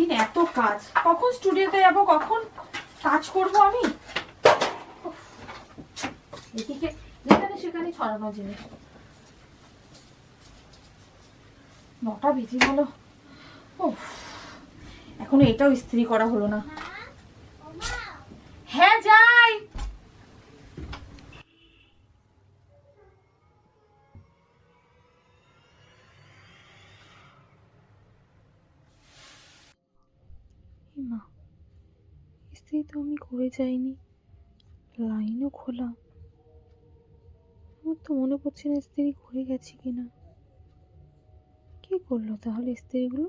সারাদিন এত কাজ, কখন স্টুডিওতে যাব, কখন কাজ করব আমি। এদিকে যেখানে সেখানে ছড়ানো জিনিস। 9টা বেজে গেল, এখনো এটাও ইস্ত্রি করা হলো না। হ্যাঁ যাই। মা, ইস্ত্রি তো আমি করে যাইনি, লাইনও খোলা। আমার তো মনে পড়ছে না ইস্ত্রি করে গেছি কিনা। কি করলো তাহলে ইস্ত্রিগুলো?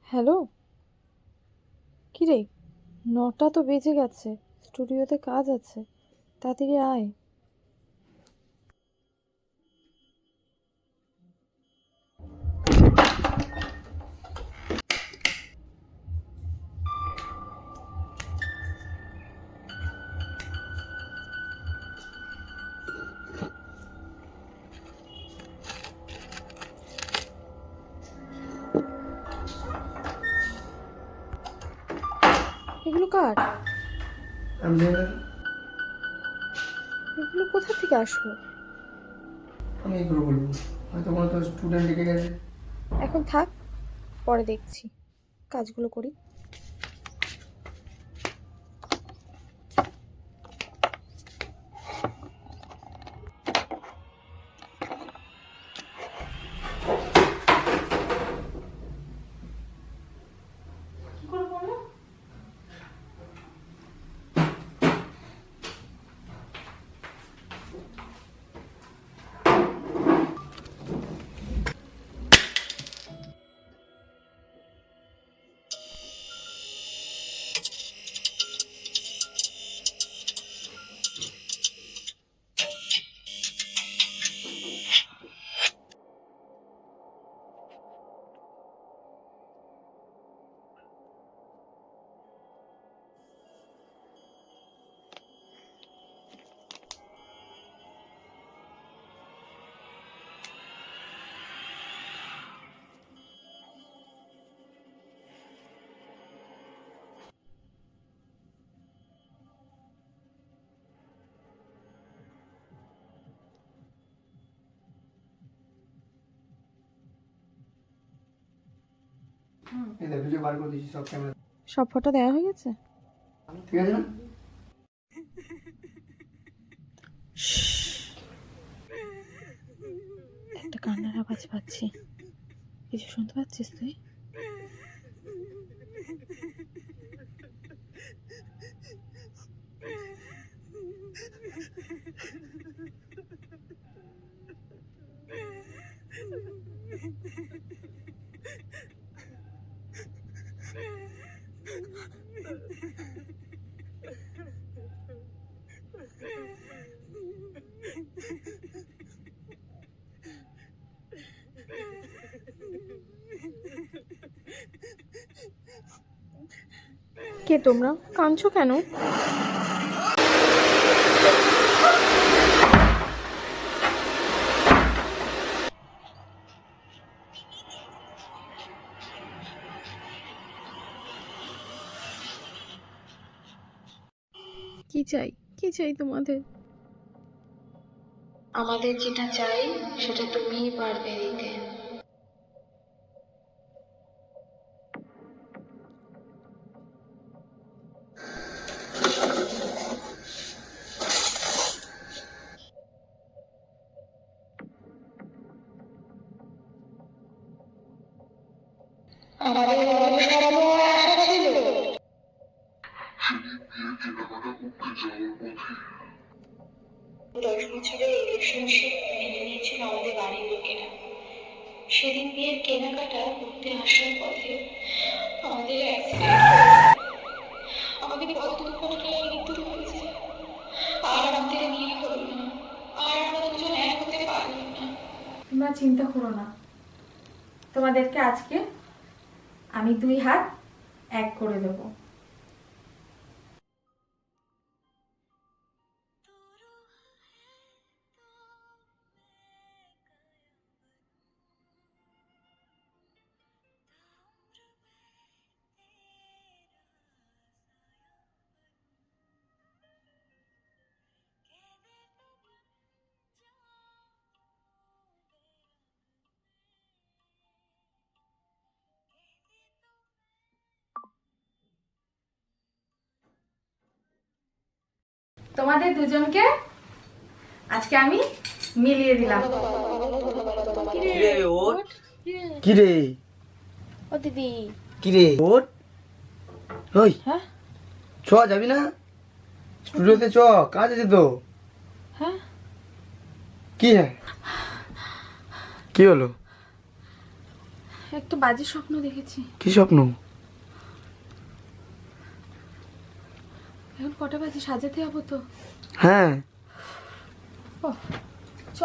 হ্যালো, কিরে, 9টা তো বেজে গেছে, স্টুডিওতে কাজ আছে, তাড়াতাড়ি আয়। এগুলো কার? এগুলো কোথা থেকে আসলো? আমি এগুলো বলবো, হয়তো কোনো তো স্টুডেন্ট ডেকে গেছে। এখন থাক, পরে দেখছি, কাজগুলো করি। কি করে বললো? এই দেখ ভিডিও বার করে দিয়েছি সব ক্যামেরা। সব ফটো দেওয়া হয়ে গেছে? ঠিক আছে না? একটা কান্নার আওয়াজ পাচ্ছি, কিছু শুনতে পাচ্ছিস তুই? কে তোমরা, কাঁদছো কেন? কি চাই, কি চাই তোমাদের? আমাদের যেটা চাই সেটা তুমিই পারবে দিতে। আমাদের অনেক স্বপ্ন আর আশা ছিল। সেদিন বিয়ের কেনাকাটা করতে যাওয়ার পথে 10 বছরের রিলেশনশিপ মেনে নিয়েছিল আমাদের বাড়ির লোকেরা। সেদিন বিয়ের কেনাকাটা করতে আসার পথে আমাদের অ্যাক্সিডেন্ট হয়েছে। আমাদের পথ দুর্ঘটনায় মৃত্যু হয়েছে। আর আমাদের বিয়ে হলো না, আর আমরা দুজন এক হতে পারলাম না। তোমরা চিন্তা করো না, তোমাদেরকে আজকে আমি 2 হাত এক করে দেবো। তোমাদের দুজনকে আজকে আমি মিলিয়ে দিলাম। কি রে ও দিদি কি রে ওট ওই হ্যাঁ চ যাবি না স্টুডিওতে চ, কাজ আছে তো। হ্যাঁ কি হ্যাঁ কি হলো? একটা বাজে স্বপ্ন দেখেছি। কি স্বপ্ন? এখন কটা বাজে, সাজাতে যাবো তো। হ্যাঁ চ